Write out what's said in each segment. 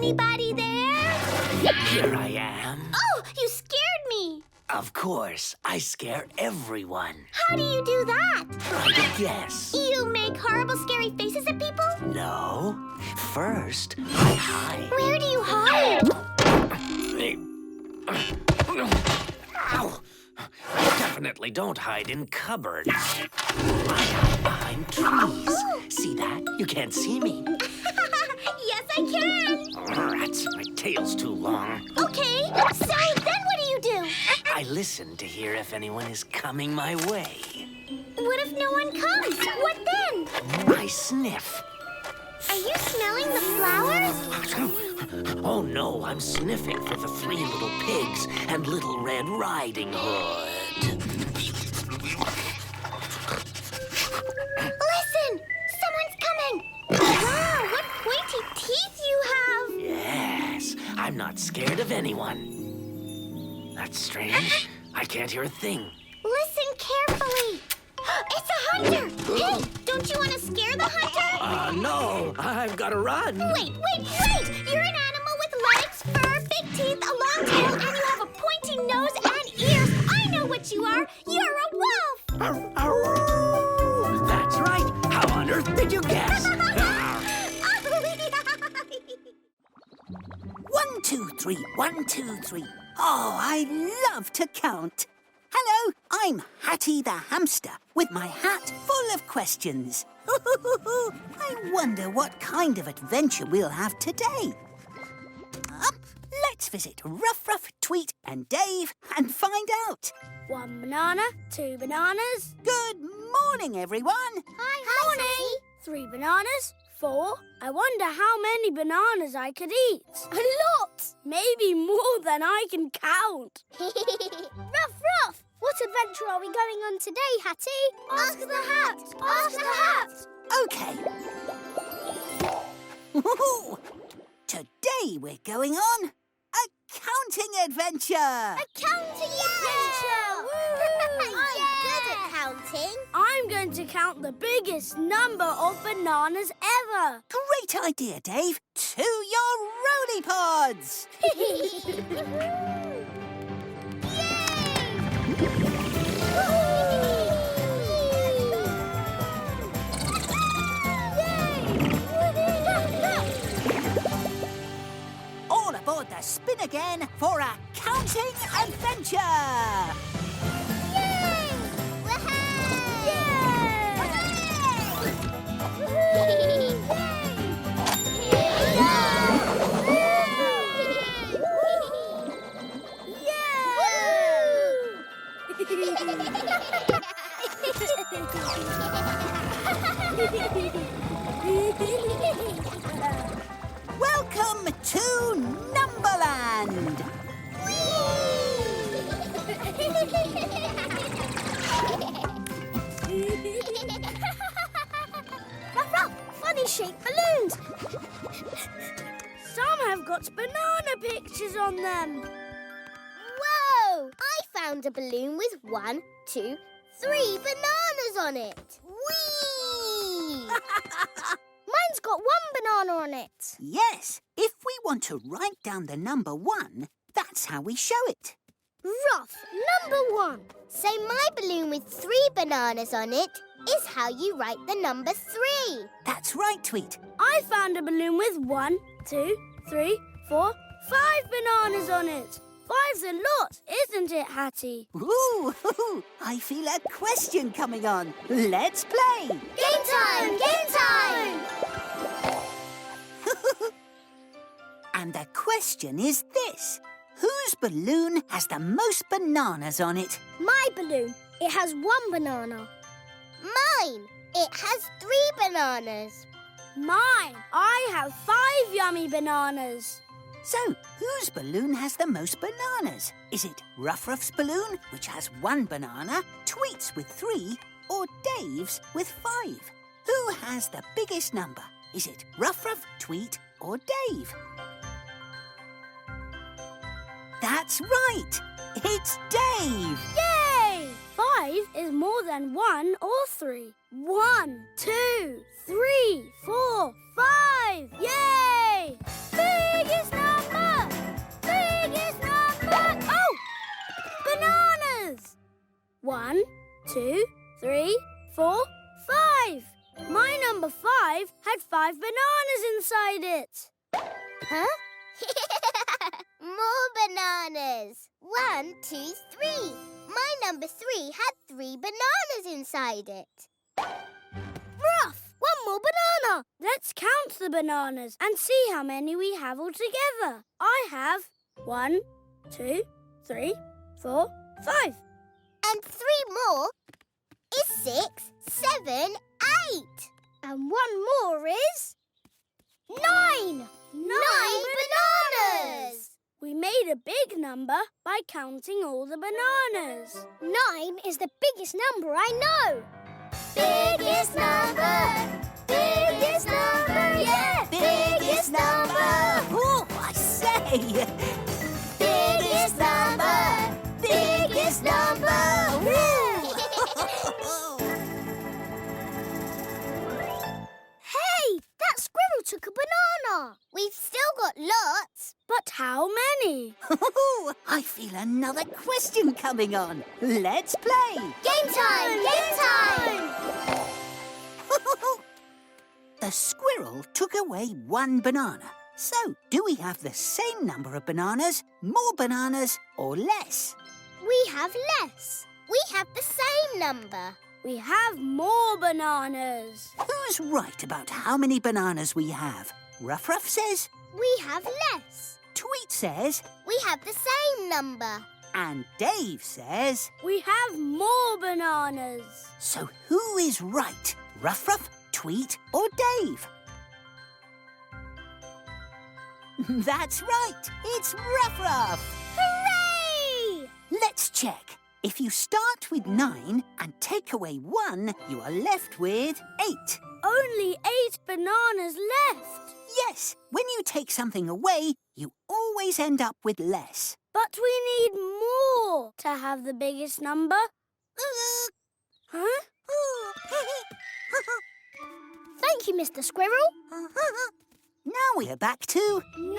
Anybody there? Here I am. Oh, you scared me. Of course, I scare everyone. How do you do that? Try to guess. You make horrible, scary faces at people? No. First, I hide. Where do you hide? Ow! I definitely don't hide in cupboards. I hide behind trees. See that? You can't see me. Yes, I can. Rats, my tail's too long. Okay, so then what do you do? I listen to hear if anyone is coming my way. What if no one comes? What then? I sniff. Are you smelling the flowers? Oh no, I'm sniffing for the 3 little pigs and Little Red Riding Hood. Listen! Someone's coming! Wow, what pointy teeth you have! Yes, I'm not scared of anyone. That's strange. I can't hear a thing. Listen carefully. It's a hunter! Hey, don't you want to scare the hunter? No, I've got to run. Wait! You're an animal with legs, fur, big teeth, a long tail, and you have a pointy nose and ears. I know what you are. You're a wolf! That's right. How on earth did you guess? 1, 2, 3, 1, 2, 3. Oh, I love to count. Hello, I'm Hatty the Hamster with my hat full of questions. I wonder what kind of adventure we'll have today. Let's visit Ruff-Ruff, Tweet and Dave and find out. 1 banana, 2 bananas. Good morning, everyone. Hi, Morning. 3 bananas, 4. I wonder how many bananas I could eat. A lot. Maybe more than I can count. Ruff-Ruff! What adventure are we going on today, Hatty? Ask the hat! Ask the hat! Okay. Today we're going on a counting adventure. A counting adventure! I'm good at counting. I'm going to count the biggest number of bananas ever. Great idea, Dave. To your roly pods. All aboard the spin again for a counting adventure. Welcome to Numberland. Ruff-Ruff, funny-shaped balloons. Some have got banana pictures on them. Whoa! I found a balloon with 1, 2, 3 bananas on it. Whee! Mine's got 1 banana on it. Yes, if we want to write down the number 1, that's how we show it. Ruff, number 1. So my balloon with 3 bananas on it is how you write the number 3. That's right, Tweet. I found a balloon with 1, 2, 3, 4, 5 bananas on it. 5's a lot, isn't it, Hatty? Ooh, I feel a question coming on. Let's play. Game time! Game time! And the question is this. Whose balloon has the most bananas on it? My balloon. It has 1 banana. Mine. It has 3 bananas. Mine. I have 5 yummy bananas. So, whose balloon has the most bananas? Is it Ruff-Ruff's balloon, which has 1 banana, Tweet's with 3, or Dave's with 5? Who has the biggest number? Is it Ruff-Ruff, Tweet, or Dave? That's right! It's Dave! Yay! 5 is more than 1 or 3. 1, 2, 3, 4, 5. Yay! Biggest had 5 bananas inside it. Huh? More bananas. 1, 2, 3. My number 3 had 3 bananas inside it. Ruff, 1 more banana. Let's count the bananas and see how many we have altogether. I have 1, 2, 3, 4, 5. And 3 more is 6, 7, 8. And 1 more is 9. 9 bananas! We made a big number by counting all the bananas. 9 is the biggest number I know. Biggest number! Biggest number! Yeah! Biggest number! Oh, I say! Biggest number! Biggest number! Hey, that squirrel took a banana. We've still got lots. But how many? I feel another question coming on. Let's play. Game time! Game time! The squirrel took away 1 banana. So, do we have the same number of bananas, more bananas, or less? We have less. We have the same number. We have more bananas. Who's right about how many bananas we have? Ruff-Ruff says, We have less. Tweet says, We have the same number. and Dave says... We have more bananas. So who is right? Ruff-Ruff, Tweet, or Dave? That's right, it's Ruff-Ruff. Hooray! Let's check. If you start with 9 and take away 1, you are left with 8. Only 8 bananas left. Yes, when you take something away, you always end up with less. But we need more to have the biggest number. Huh? Thank you, Mr. Squirrel. Now we're back to... 9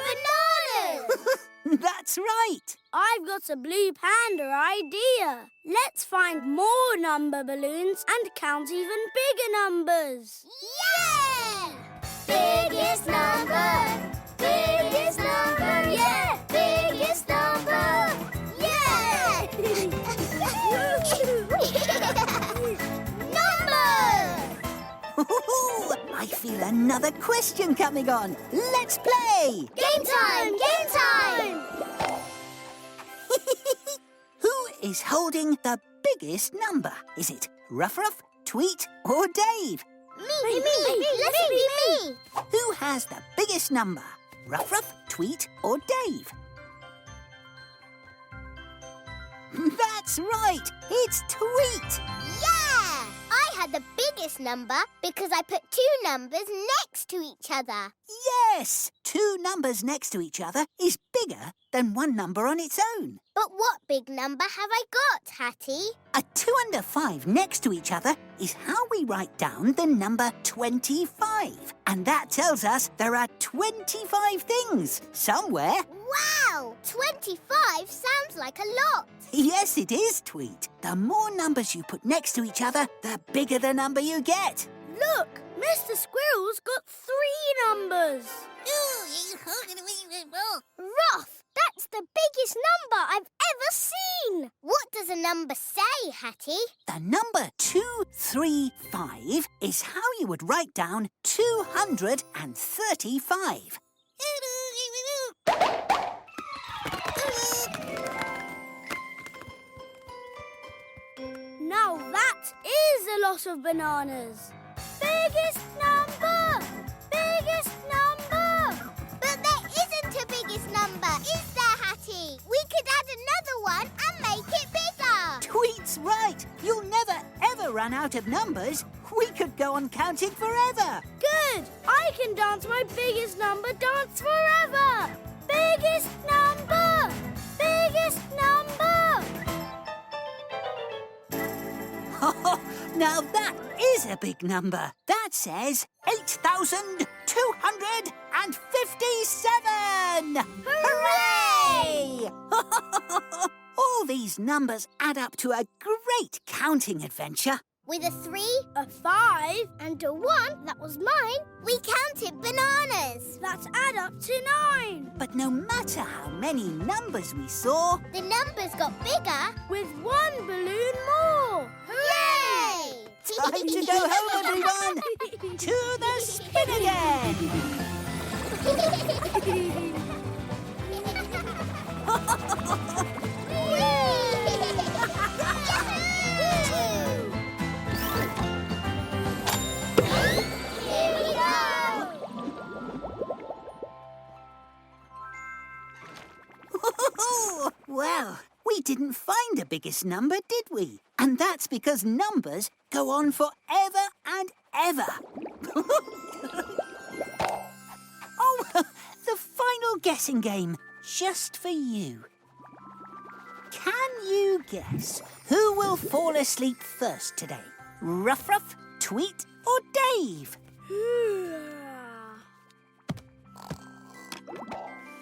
bananas! That's right. I've got a blue panda idea. Let's find more number balloons and count even bigger numbers. Yeah! Biggest number! Biggest number! Yeah! Biggest number! Yeah! Number! I feel another question coming on. Let's play. Game time! Game time! Who is holding the biggest number? Is it Ruff-Ruff, Tweet, or Dave? Me! Let it be me! Who has the biggest number? Ruff-Ruff, Tweet, or Dave? That's right! It's Tweet! Yeah! I had the biggest number because I put 2 numbers next to each other. Yes! 2 numbers next to each other is bigger than 1 number on its own. But what big number have I got, Hatty? A 2 and a 5 next to each other is how we write down the number 25. And that tells us there are 25 things somewhere. Wow! 25 sounds like a lot. Yes, it is, Tweet. The more numbers you put next to each other, the bigger the number you get. Look, Mr. Squirrel's got 3 numbers. Ruff, that's the biggest number I've ever seen. What does a number say, Hatty? The number 235 is how you would write down 235. Now that is a lot of bananas. Biggest number! Biggest number! But there isn't a biggest number, is there, Hatty? We could add another one and make it bigger. Tweet's right. You'll never, ever run out of numbers. We could go on counting forever. Good! I can dance my biggest number dance forever! Biggest number! Biggest number! Now that is a big number. That says 8,257! Hooray! All these numbers add up to a great counting adventure. With a 3, a 5, and a 1, that was mine, we counted bananas. that add up to 9. But no matter how many numbers we saw, The numbers got bigger. With 1 balloon more. Hooray! time to go home, everyone! To the spin again! Here we go! Well, we didn't find the biggest number, did we? And that's because numbers go on forever and ever. Oh, the final guessing game, just for you. Can you guess who will fall asleep first today? Ruff-Ruff, Tweet, or Dave?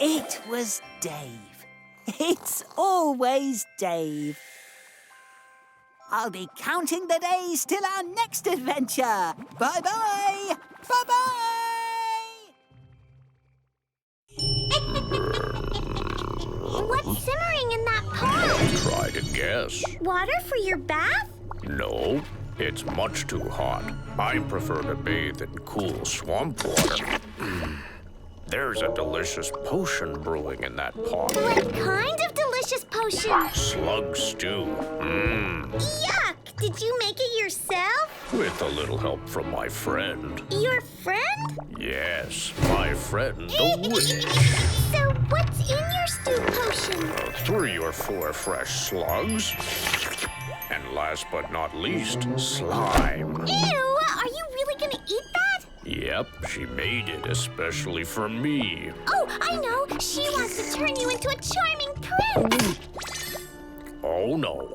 It was Dave. It's always Dave. I'll be counting the days till our next adventure. Bye-bye! Bye-bye! What's simmering in that pot? Try to guess. Water for your bath? No, it's much too hot. I prefer to bathe in cool swamp water. There's a delicious potion brewing in that pot. What kind of delicious potion? Slug stew. Yuck! Did you make it yourself? With a little help from my friend. Your friend? Yes, my friend, the witch. So what's in your stew potion? 3 or 4 fresh slugs. And last but not least, slime. Ew! Are you really gonna eat that? Yep, she made it especially for me. Oh, I know! She wants to turn you into a charming prince! Oh no,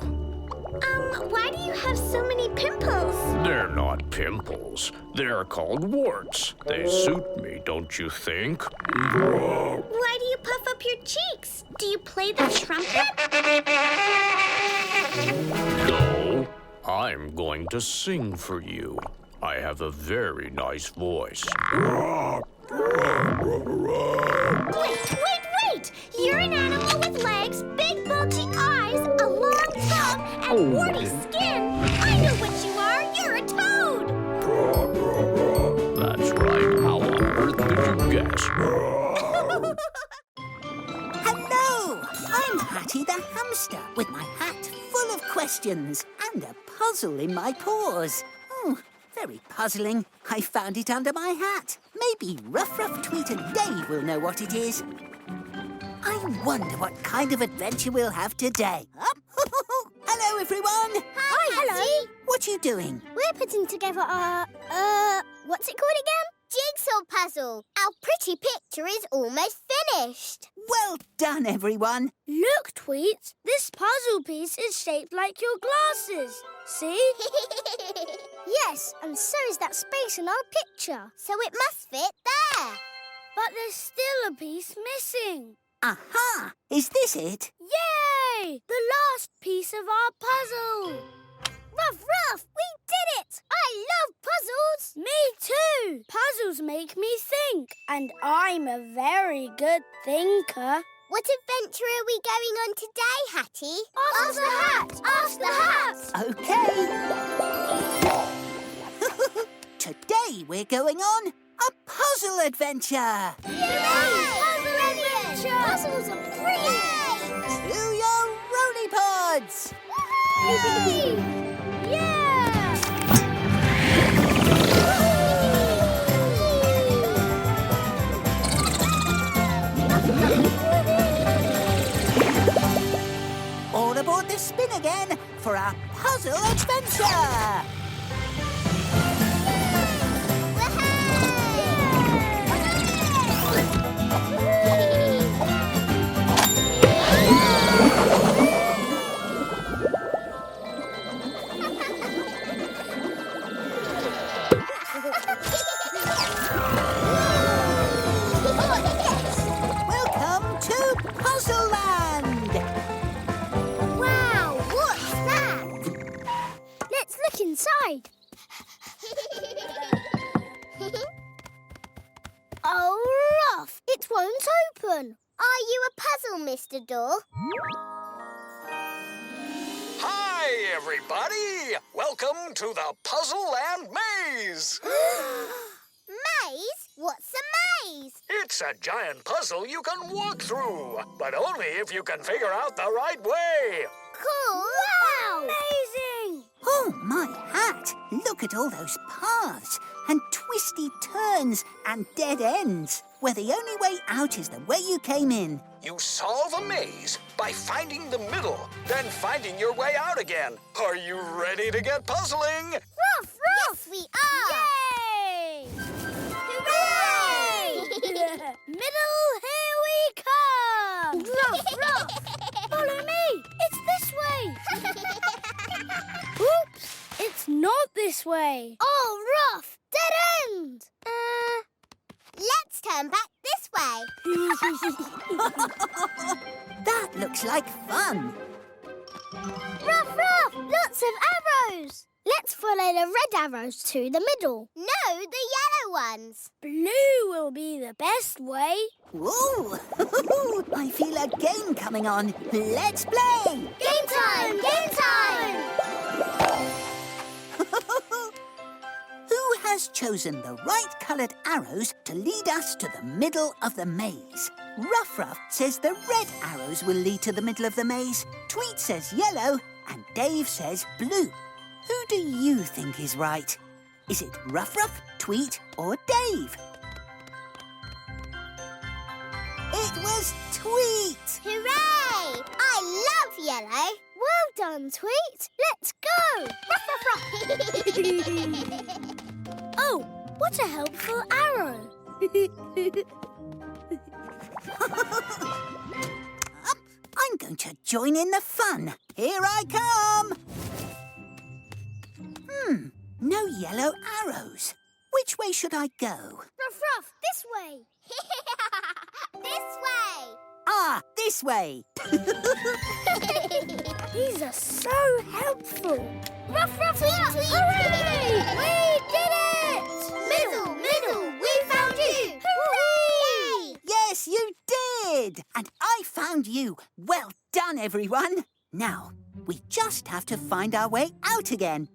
Why do you have so many pimples? they're not pimples. They're called warts. They suit me, don't you think? Why do you puff up your cheeks? Do you play the trumpet? No, I'm going to sing for you. I have a very nice voice. Wait! You're an animal with legs, big bulgy eyes, a long tongue, and warty skin! I know what you are! You're a toad! That's right. How on earth did you guess? Hello! I'm Hatty the Hamster with my hat full of questions and a puzzle in my paws. Oh, very puzzling. I found it under my hat. Maybe Ruff-Ruff, Tweet and Dave will know what it is. I wonder what kind of adventure we'll have today. Hello, everyone. Hi, hello. What are you doing? We're putting together our, what's it called again? Jigsaw puzzle. Our pretty picture is almost finished. Well done, everyone. Look, Tweet. This puzzle piece is shaped like your glasses. See? Yes, and so is that space in our picture. So it must fit there. But there's still a piece missing. Aha! Is this it? Yay! The last piece of our puzzle. Ruff-Ruff, we did it! I love puzzles! Me too. Puzzles make me think, and I'm a very good thinker. What adventure are we going on today, Hatty? Ask the hat! Ask the hat! Okay. Today we're going on a puzzle adventure. Yay! Puzzle adventure! Puzzles are brilliant! To your roly pods. All aboard the spin again for our puzzle adventure. Welcome to Puzzle Land. Wow, what's that? Let's look inside. won't open. Are you a puzzle, Mr. Door? Hi, everybody! Welcome to the Puzzle and Maze! Maze? What's a maze? It's a giant puzzle you can walk through, but only if you can figure out the right way. Cool! Wow! Amazing! Oh, my hat! Look at all those paths and twisty turns and dead ends, where the only way out is the way you came in. You solve a maze by finding the middle, then finding your way out again. Are you ready to get puzzling? Ruff! Yes, we are! Yay! Hooray! Middle, here we come! Ruff! Follow me! It's this way! Oops! It's not this way! Oh, Ruff! Dead end! Let's turn back this way. That looks like fun. Ruff! Lots of arrows! Let's follow the red arrows to the middle. No, the yellow ones. Blue will be the best way. Whoa! I feel a game coming on. Let's play! Game time! Game time! Who has chosen the right coloured arrows to lead us to the middle of the maze? Ruff-Ruff says the red arrows will lead to the middle of the maze. Tweet says yellow and Dave says blue. Who do you think is right? Is it Ruff-Ruff, Tweet or Dave? It was Tweet! Hooray! I love yellow. Well done, Tweet. Let's go. Oh, what a helpful arrow! I'm going to join in the fun. Here I come! No yellow arrows. Which way should I go? Ruff, this way. This way. Ah, this way. These are so helpful. Ruff, tweet. Hooray! We did it! Middle, we found you. Hooray! Yes, you did. And I found you. Well done, everyone. Now, we just have to find our way out again.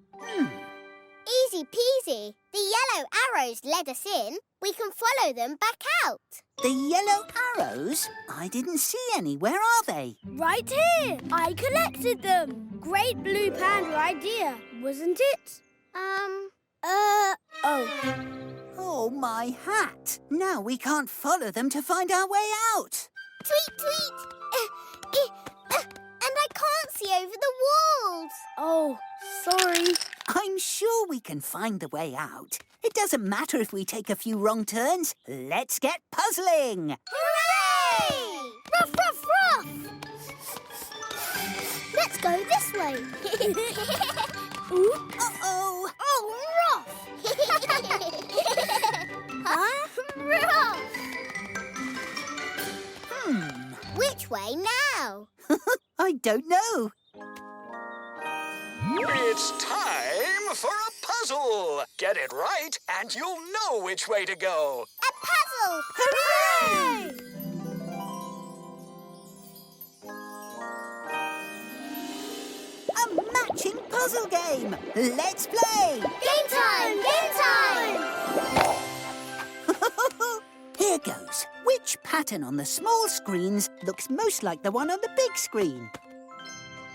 Easy peasy. The yellow arrows led us in. We can follow them back out. The yellow arrows? I didn't see any. Where are they? Right here. I collected them. Great blue panda idea, wasn't it? Oh. Oh, my hat. Now we can't follow them to find our way out. Tweet. And I can't see over the walls. Oh, sorry. I'm sure we can find the way out. It doesn't matter if we take a few wrong turns. Let's get puzzling. Hooray! Ruff! Let's go this way. Ooh. Uh-oh. Oh, Ruff! Huh? Ruff! Which way now? I don't know. It's time for a puzzle. Get it right, and you'll know which way to go. A puzzle! Hooray! A matching puzzle game. Let's play. Game time! Here goes. Which pattern on the small screens looks most like the one on the big screen?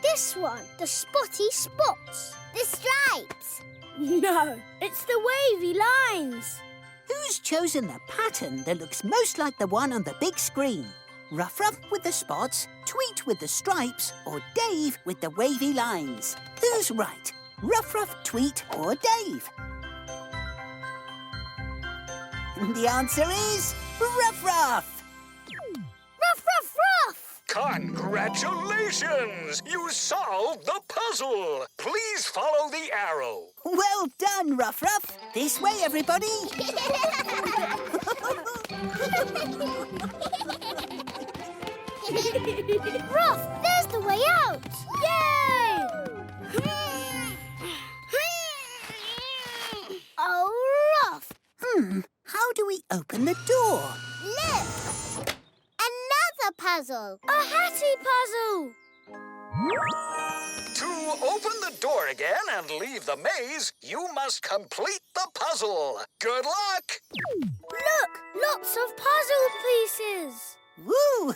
This one, the spotty spots. The stripes. No, it's the wavy lines. Who's chosen the pattern that looks most like the one on the big screen? Ruff-Ruff with the spots, Tweet with the stripes, or Dave with the wavy lines? Who's right? Ruff-Ruff, Tweet, or Dave? The answer is Ruff-Ruff! Ruff! Congratulations! You solved the puzzle. Please follow the arrow. Well done, Ruff-Ruff. This way, everybody. Ruff, there's the way out. Yay! Oh, Ruff. How do we open the door? Look, puzzle. A Hatty puzzle! To open the door again and leave the maze, you must complete the puzzle. Good luck! Look! Lots of puzzle pieces! Woo!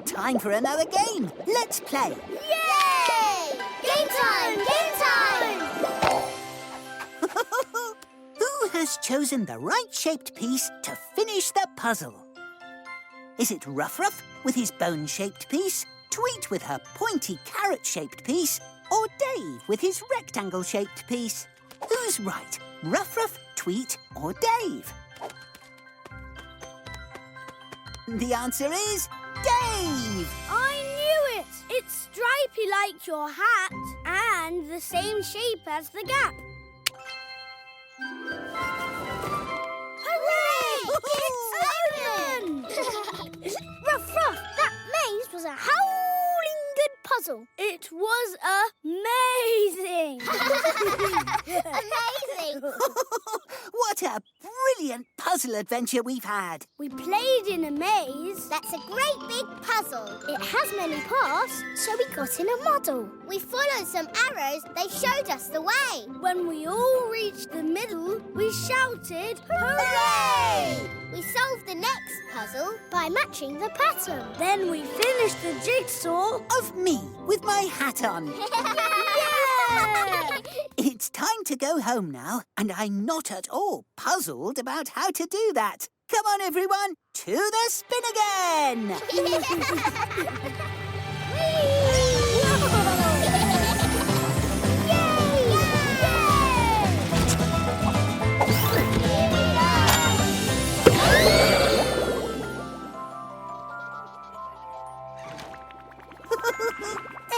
Time for another game. Let's play. Yay! Game time! Game time! Who has chosen the right-shaped piece to finish the puzzle? Is it Ruff-Ruff with his bone-shaped piece, Tweet with her pointy carrot-shaped piece, or Dave with his rectangle-shaped piece? Who's right, Ruff-Ruff, Tweet, or Dave? The answer is Dave! I knew it! It's stripy like your hat and the same shape as the gap. Hooray! It's open! Ruff-Ruff, that maze was a howling good puzzle. It was amazing! Amazing! What a brilliant puzzle adventure we've had! We played in a maze. That's a great big puzzle. It has many parts, so we got in a muddle. We followed some arrows. They showed us the way. When we all reached the middle, we shouted, Hooray! We solved the next puzzle by matching the pattern. Then we finished the jigsaw. Of me with my hat on. Yeah! It's time to go home now, and I'm not at all puzzled about how to do that. Come on, everyone, to the spin again!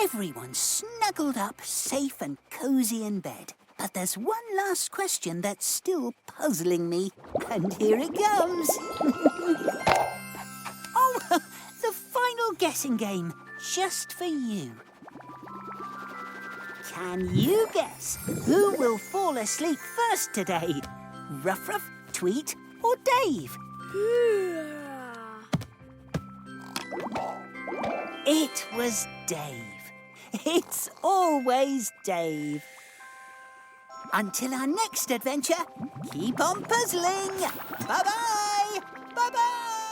Everyone's snuggled up, safe and cozy in bed. But there's one last question that's still puzzling me. And here it comes. Oh, the final guessing game, just for you. Can you guess who will fall asleep first today? Ruff-Ruff, Tweet, or Dave? It was Dave. It's always Dave. Until our next adventure, keep on puzzling. Bye-bye. Bye-bye.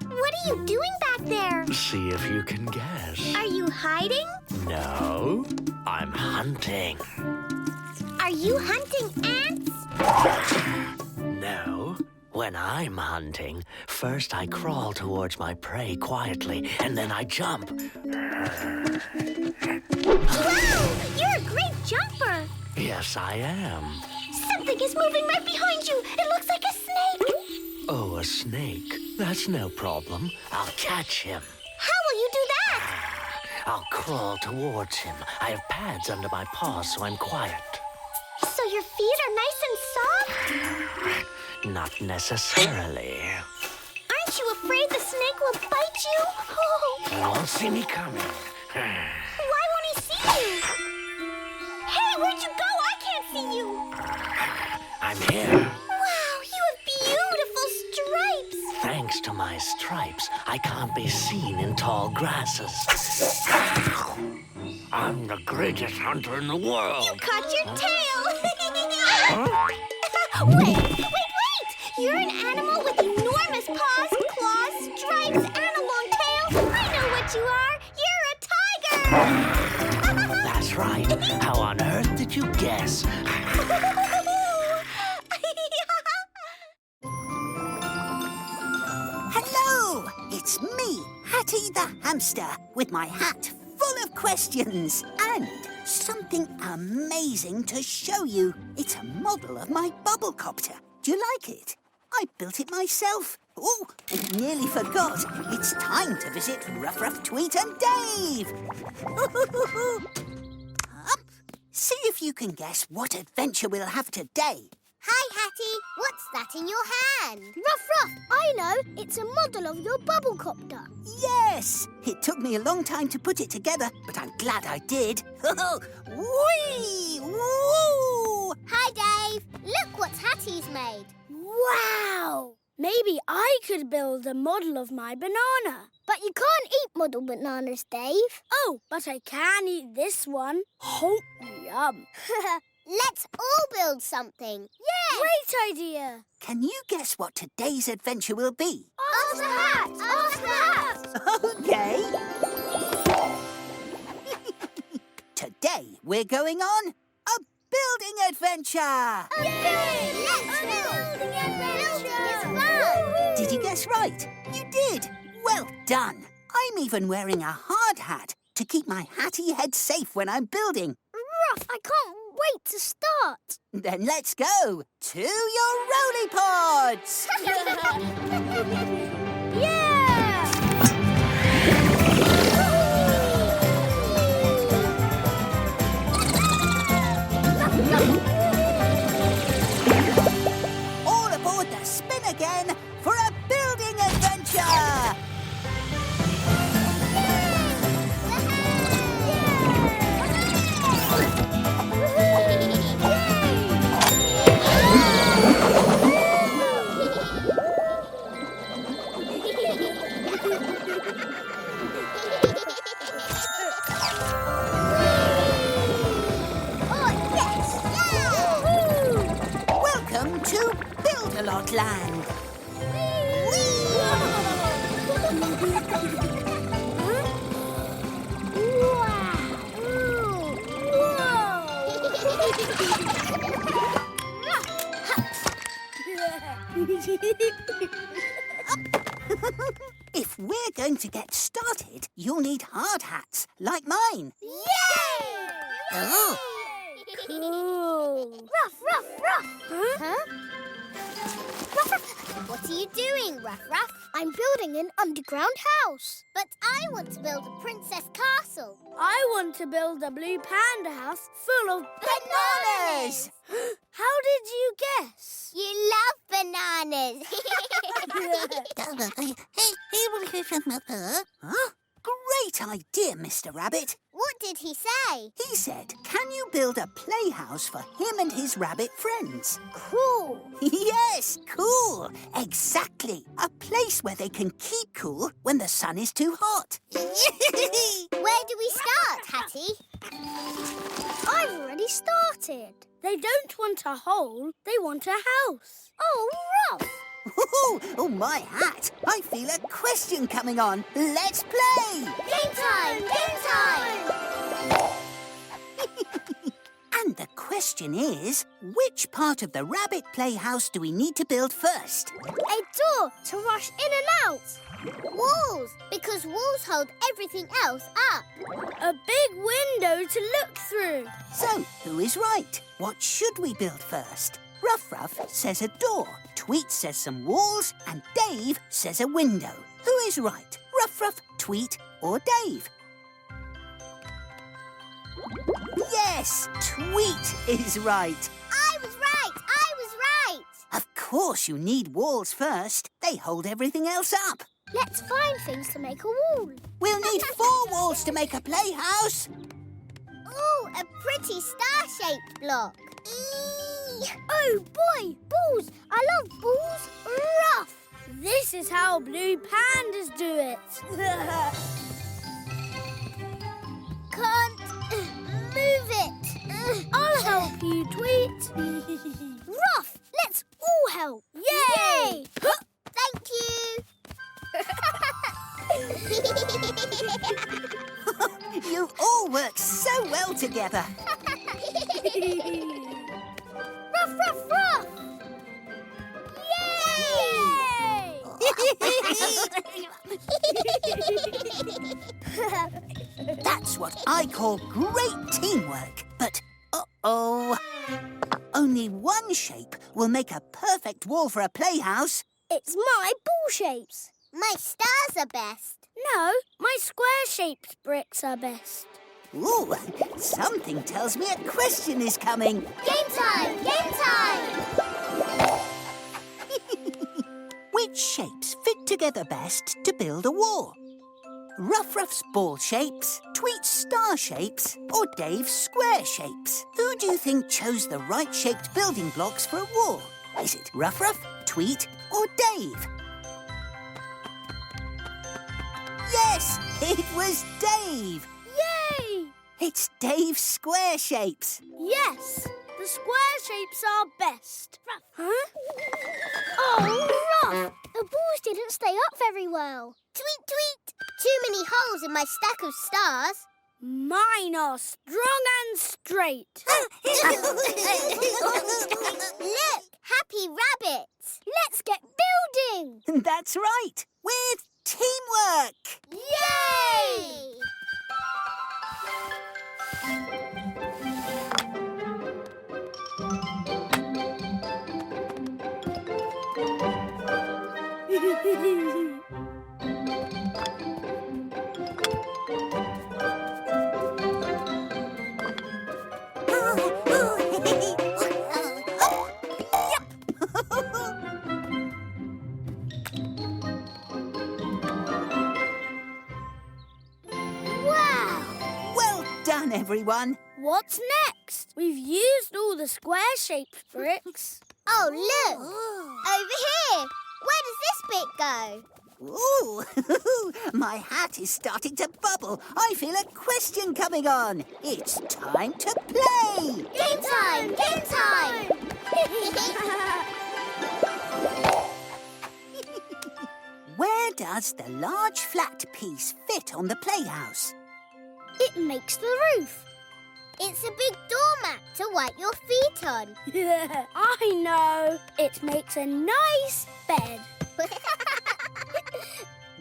What are you doing back there? See if you can guess. Are you hiding? No, I'm hunting. Are you hunting ants? No. When I'm hunting, first I crawl towards my prey quietly, and then I jump. Wow! You're a great jumper! Yes, I am. Something is moving right behind you! It looks like a snake! Oh, a snake? That's no problem. I'll catch him. How will you do that? I'll crawl towards him. I have pads under my paws, so I'm quiet. So your feet are nice and soft? Not necessarily. Aren't you afraid the snake will bite you? Oh. He won't see me coming. Why won't he see you? Hey, where'd you go? I can't see you. I'm here. Wow, you have beautiful stripes. Thanks to my stripes, I can't be seen in tall grasses. I'm the greatest hunter in the world. You caught your tail. Huh? Wait! You're an animal with enormous paws, claws, stripes, and a long tail. I know what you are. You're a tiger. That's right. How on earth did you guess? Hello! It's me, Hatty the Hamster, with my hat full of questions and something amazing to show you. It's a model of my bubble copter. Do you like it? I built it myself. Oh, and nearly forgot. It's time to visit Ruff-Ruff, Tweet and Dave. See if you can guess what adventure we'll have today. Hi, Hatty. What's that in your hand? Ruff-Ruff, I know. It's a model of your bubble copter. Yes! It took me a long time to put it together, but I'm glad I did. Whee! Woo! Hi, Dave. Look what Hatty's made. Wow! Maybe I could build a model of my banana. But you can't eat model bananas, Dave. Oh, but I can eat this one. Oh, yum. Let's all build something. Yes! Great idea. Can you guess what today's adventure will be? Ask the hat! Ask the hat! Okay. Today we're going on a building adventure. Yay! Let's build! Building is fun! Did you guess right? You did. Well done. I'm even wearing a hard hat to keep my hatty head safe when I'm building. Ruff, I can't wait to start. Then let's go to your roly pods. Yeah! All aboard the spin again for a building adventure. Welcome to Build-A-Lot Land. If we're going to get started, you'll need hard hats, like mine. Yay! Oh. Cool. Ruff, Ruff, Ruff! Huh? Ruff, Ruff. What are you doing, Ruff, Ruff? I'm building an underground house. But I want to build a princess castle. I want to build a blue panda house full of Bananas! How did you guess? You love bananas. Huh? Great idea, Mr. Rabbit. What did he say? He said, can you build a playhouse for him and his rabbit friends? Cool. Yes, cool. Exactly. A place where they can keep cool when the sun is too hot. Where do we start, Hatty? I've already started. They don't want a hole, they want a house. Oh, Ruff! Oh, my hat. I feel a question coming on. Let's play. Game time! Game time! And the question is, which part of the rabbit playhouse do we need to build first? A door to rush in and out. Walls, because walls hold everything else up. A big window to look through. So, who is right? What should we build first? Ruff-Ruff says a door, Tweet says some walls, and Dave says a window. Who is right? Ruff-Ruff, Tweet, or Dave? Yes, Tweet is right. I was right! I was right! Of course you need walls first. They hold everything else up. Let's find things to make a wall. We'll need 4 walls to make a playhouse. Ooh, a pretty star-shaped block. Eee! Oh, boy! Balls! I love balls! Ruff! This is how blue pandas do it. Can't move it. I'll help you, Tweet. Ruff! Let's all help. Yay! Thank you. You all work so well together. Ruff, ruff, ruff! Yay! That's what I call great teamwork. But, uh-oh. Only one shape will make a perfect wall for a playhouse. It's my ball shapes. My stars are best. No, my square-shaped bricks are best. Ooh, something tells me a question is coming. Game time! Game time! Which shapes fit together best to build a wall? Ruff-Ruff's ball shapes, Tweet's star shapes, or Dave's square shapes? Who do you think chose the right-shaped building blocks for a wall? Is it Ruff-Ruff, Tweet, or Dave? Yes, it was Dave. Yay! It's Dave's square shapes. Yes, the square shapes are best. Huh? Oh, Ruff! The balls didn't stay up very well. Tweet, tweet. Too many holes in my stack of stars. Mine are strong and straight. Look, happy rabbits. Let's get building. That's right, with teamwork. Yay! Wow! Well done, everyone. What's next? We've used all the square-shaped bricks. Oh, look. Over here. Where does this bit go? Ooh, my hat is starting to bubble. I feel a question coming on. It's time to play. Game time! Game time! Where does the large flat piece fit on the playhouse? It makes the roof. It's a big doormat to wipe your feet on. I know. It makes a nice bed.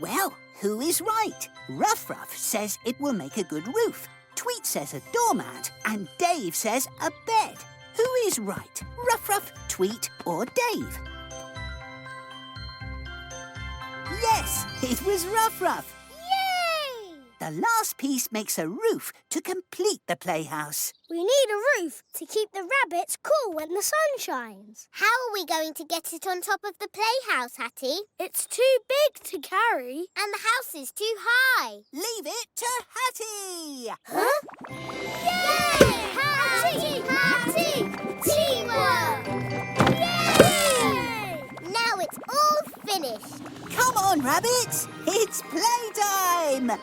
Well, who is right? Ruff-Ruff says it will make a good roof. Tweet says a doormat. And Dave says a bed. Who is right? Ruff-Ruff, Tweet, or Dave? Yes, it was Ruff-Ruff. Yay! The last piece makes a roof to complete the playhouse. We need a roof to keep the rabbits cool when the sun shines. How are we going to get it on top of the playhouse, Hatty? It's too big to carry. And the house is too high. Leave it to Hatty! Huh? Yay! Hatty! Hatty! Teamwork! Yay! Now it's all finished. Come on, rabbits! It's playtime! Look,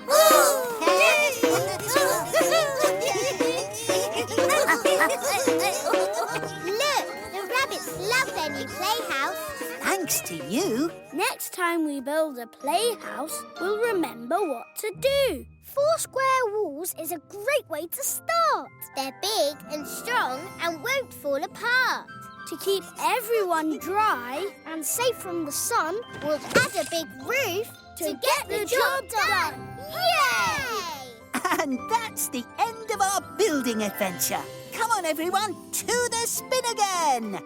the rabbits love their new playhouse. Thanks to you. Next time we build a playhouse, we'll remember what to do. 4 square walls is a great way to start. They're big and strong and won't fall apart. To keep everyone dry and safe from the sun, We'll add a big roof to get the job done. Yay! And that's the end of our building adventure. Come on, everyone, to the spin again!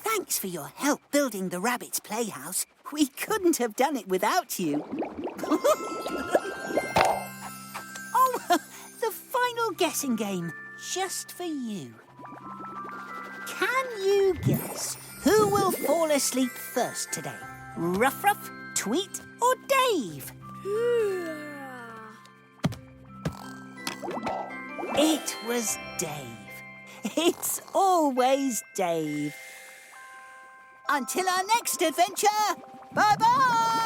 Thanks for your help building the rabbit's playhouse. We couldn't have done it without you. Oh, the final guessing game, just for you. Can you guess who will fall asleep first today? Ruff-Ruff, Tweet, or Dave? It was Dave. It's always Dave. Until our next adventure, bye-bye!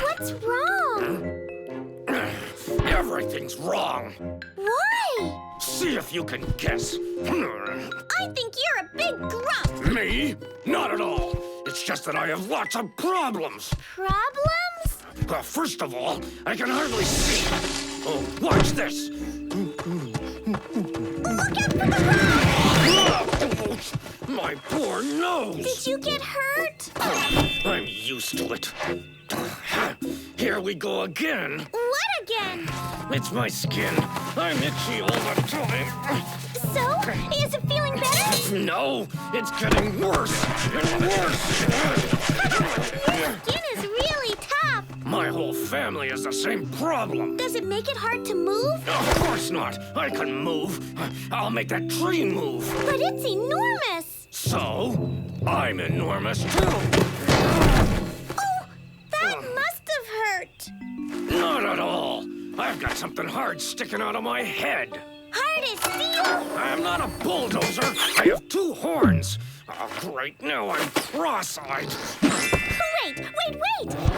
What's wrong? Everything's wrong. Why? See if you can guess. I think you're a big grump. Me? Not at all. It's just that I have lots of problems. Problems? Well, first of all, I can hardly see. Oh, watch this. Look out for the rock! My poor nose. Did you get hurt? I'm used to it. Here we go again. What again? It's my skin. I'm itchy all the time. So, is it feeling better? No, it's getting worse and worse. Your skin is really tough. My whole family has the same problem. Does it make it hard to move? Of course not. I can move. I'll make that tree move. But it's enormous. So, I'm enormous too. Oh, that must have hurt. Not at all. I've got something hard sticking out of my head. Hard as steel. I'm not a bulldozer. I have 2 horns. Right now I'm cross-eyed. Wait.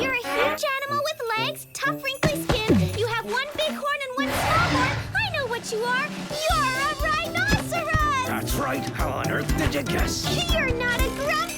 You're a huge animal with legs, tough, wrinkly skin. You have 1 big horn and 1 small horn. I know what you are. You're a rhinoceros. That's right. How on earth did you guess? You're not a grumpy